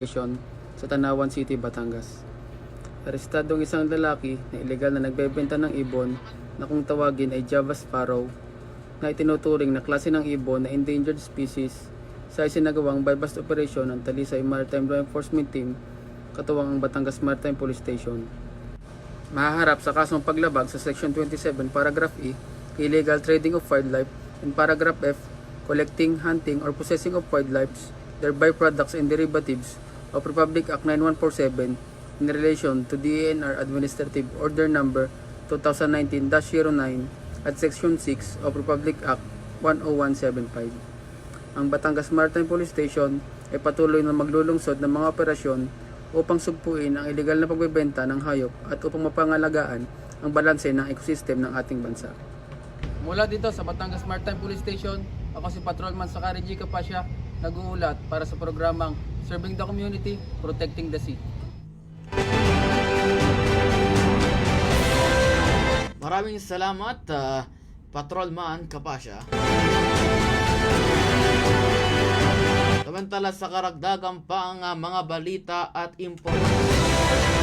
Station sa Tanawan City, Batangas. Arestadong isang lalaki na ilegal na nagbebenta ng ibon na kung tawagin ay Java Sparrow na itinuturing na klase ng ibon na endangered species sa isinagawang bypass operation ng Talisay Maritime Law Enforcement Team katuwang ang Batangas Maritime Police Station. Mahaharap sa kasong paglabag sa Section 27 Paragraph E, illegal trading of wildlife, and Paragraph F, collecting, hunting, or possessing of wildlife, their byproducts and derivatives of Republic Act 9147 in relation to DENR Administrative Order Number 2019-09 at Section 6 of Republic Act 10175. Ang Batangas Maritime Police Station ay patuloy na maglulungsod ng mga operasyon upang sugpuin ang ilegal na pagbebenta ng hayop at upang mapangalagaan ang balanse ng ekosistem ng ating bansa. Mula dito sa Batangas Maritime Police Station, ako si Patrolman Sakari G. Capasya, nag-uulat para sa programang Serving the Community, Protecting the Sea. Maraming salamat, Patrolman Capasya. Samantala sa karagdagang pang mga balita at impormasyon.